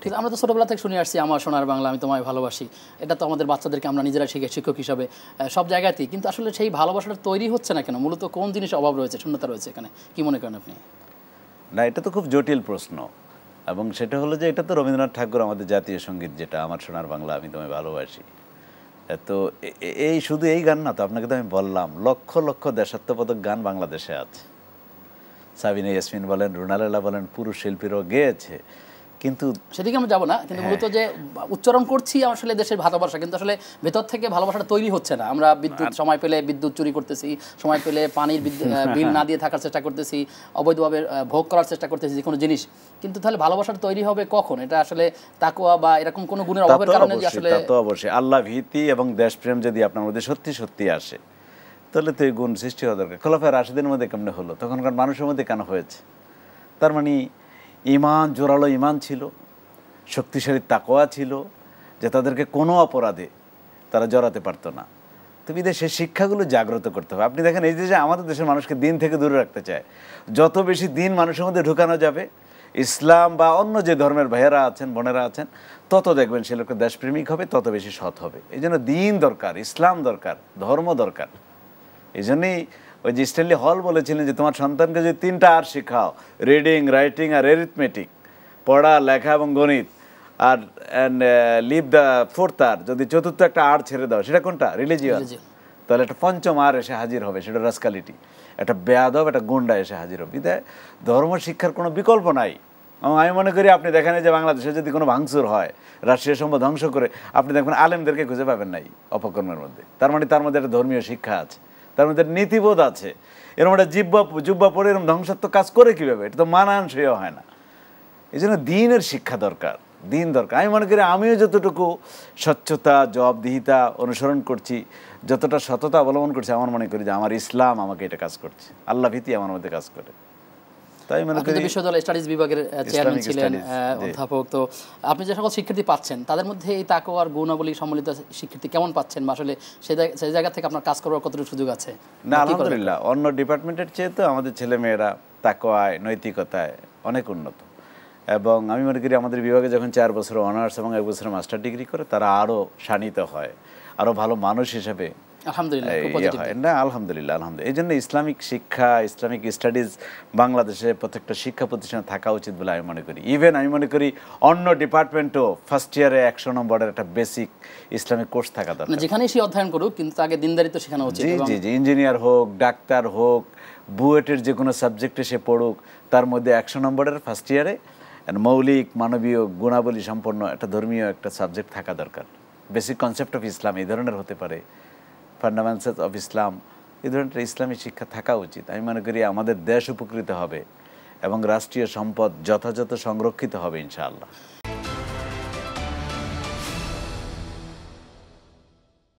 ঠিক আমরা তো ছোটবেলা থেকে শুনে আসছি আমার সোনার বাংলা আমি তোমায় ভালোবাসি, এটা তো আমাদের বাচ্চাদেরকে আমরা নিজেরা শিখে শিক্ষক হিসাবে সব জায়গাতেই, কিন্তু আসলে সেই ভালোবাসাটা তৈরি হচ্ছে না কেন? মূলত কোন জিনিস অভাব রয়েছে, শূন্যতা রয়েছে এখানে, কি মনে করেন আপনি? না, এটা তো খুব জটিল প্রশ্ন, এবং সেটা হলো যে এটা তো রবীন্দ্রনাথ ঠাকুর আমাদের জাতীয় সঙ্গীত, যেটা আমার সোনার বাংলা আমি তোমায় ভালোবাসি। তো এই শুধু এই গান না তো, আপনাকে তো আমি বললাম লক্ষ লক্ষ দেশাত্মবোধক গান বাংলাদেশে আছে। সাবিনা ইয়াসমিন বলেন, রুনালালা বলেন, পুরুষ শিল্পীরাও গেয়েছে। কিন্তু সেদিকে আমরা যাবো না, কিন্তু মূলত যে উচ্চারণ করছি আসলে দেশের ভালোবাসা, কিন্তু আসলে ভেতর থেকে ভালোবাসাটা তৈরি হচ্ছে না। আমরা বিদ্যুৎ সময় পেলে বিদ্যুৎ চুরি করতেছি, সময় পেলে পানির বিল না দিয়ে থাকার চেষ্টা করতেছি, অবৈধভাবে ভোগ করার চেষ্টা করতেছি যে কোনো জিনিস, কিন্তু তাহলে ভালোবাসাটা তৈরি হবে কখন? এটা আসলে তাকওয়া বা এরকম কোনো গুণের অভাবের কারণে যে আসলে। তা তো অবশ্যই আল্লাহ ভীতি এবং দেশপ্রেম যদি আপনার মধ্যে সত্যি সত্যি আসে, তাহলে তো এই গুণ সৃষ্টি হওয়া দরকার। খোলাফায়ে রাশিদের মধ্যে কেমনে হলো, তখনকার মানুষের মধ্যে কেন হয়েছে? তার মানে ঈমান, জোরালো ঈমান ছিল, শক্তিশালী তাকওয়া ছিল, যে তাদেরকে কোনো অপরাধে তারা জড়াতে পারতো না। তো বিদেশের শিক্ষাগুলো জাগ্রত করতে হবে। আপনি দেখেন এই যে আমাদের দেশের মানুষকে দিন থেকে দূরে রাখতে চায়, যত বেশি দিন মানুষের মধ্যে ঢুকানো যাবে, ইসলাম বা অন্য যে ধর্মের ভাইয়েরা আছেন, বোনেরা আছেন, তত দেখবেন সে লোকটা দেশপ্রেমিক হবে, তত বেশি সৎ হবে। এই জন্য দিন দরকার, ইসলাম দরকার, ধর্ম দরকার। এই জন্যই ওই যে স্ট্যানলি হল বলেছিলেন যে তোমার সন্তানকে যদি 3টা আর শেখাও, রিডিং, রাইটিং আর অ্যারিথমেটিক, পড়া, লেখা এবং গণিত, আর লিভ দ্য 4th আর, যদি 4th একটা আর ছেড়ে দাও, সেটা কোনটা? রিলিজিয়ান। তাহলে একটা 5ম আর এসে হাজির হবে, সেটা রাস্কালিটি। একটা বেয়াদব, একটা গুন্ডা এসে হাজির হবে। বিধায় ধর্ম শিক্ষার কোনো বিকল্প নাই। আমি মনে করি আপনি দেখেন যে বাংলাদেশে যদি কোনো ভাঙচুর হয়, রাষ্ট্রীয় সম্পদ ধ্বংস করে, আপনি দেখবেন আলেমদেরকে খুঁজে পাবেন নাই অপকর্মের মধ্যে। তার মানে তার মধ্যে একটা ধর্মীয় শিক্ষা আছে, তার মধ্যে নীতিবোধ আছে। এরকম একটা জুব্বা পরে এরকম ধ্বংসাত্মক কাজ করে কীভাবে? এটা তো মানানসইও হয় না। এই জন্য দিনের শিক্ষা দরকার, দিন দরকার। আমি মনে করি আমিও যতটুকু স্বচ্ছতা, জবাবদিহিতা অনুসরণ করছি, যতটা সততা অবলম্বন করছি, আমার মনে করি যে আমার ইসলাম আমাকে এটা কাজ করছে, আল্লাহ ভীতি আমার মধ্যে কাজ করে। তাই মনে করি বিশ্ববিদ্যালয় স্টাডিজ বিভাগের চেয়ারম্যান ছিলেন অধ্যাপক, তো আপনি যে সকল শিক্ষার্থী পাচ্ছেন তাদের মধ্যে এই তাকওয়ার গুণাবলী সম্মিলিত শিক্ষার্থী কেমন পাচ্ছেন, বা আসলে সেই জায়গা থেকে আপনার কাজ করার কতটুকু সুযোগ আছে? না, আলহামদুলিল্লাহ অন্য ডিপার্টমেন্টের চেয়ে তো আমাদের ছেলেমেয়েরা তাকওয়ায়, নৈতিকতায় অনেক উন্নত। এবং আমি মনে করি আমাদের বিভাগে যখন 4 বছর অনার্স এবং 1 বছর মাস্টার ডিগ্রি করে, তারা আরও শানিত হয়, আরও ভালো মানুষ হিসেবে আলহামদুলিল্লাহ। আলহামদুলিল্লাহ। এই জন্য ইসলামিক শিক্ষা, ইসলামিক স্টাডিজ বাংলাদেশে প্রত্যেকটা শিক্ষা প্রতিষ্ঠানে থাকা উচিত বলে আমি মনে করি। ইভেন আমি মনে করি অন্য ডিপার্টমেন্টও ফার্স্ট ইয়ারে 100 নম্বরের একটা বেসিক ইসলামিক কোর্স থাকা দরকার, যেখানে সে অধ্যয়ন করুক, কিন্তু তাকে দিনদারিত্ব শেখানো উচিত। জি, ইঞ্জিনিয়ার হোক, ডাক্তার হোক, বুয়েটের যে কোনো সাবজেক্টে সে পড়ুক, তার মধ্যে 100 নম্বরের ফার্স্ট ইয়ারে মৌলিক মানবীয় গুণাবলী সম্পন্ন একটা ধর্মীয় একটা সাবজেক্ট থাকা দরকার। বেসিক কনসেপ্ট অফ ইসলাম এই ধরনের হতে পারে, ফান্ডামেন্টালস অফ ইসলাম, এই ধরনের ইসলামী শিক্ষা থাকা উচিত। আমি মনে করি আমাদের দেশ উপকৃত হবে এবং রাষ্ট্রীয় সম্পদ যথাযথ সংরক্ষিত হবে ইনশাআল্লাহ।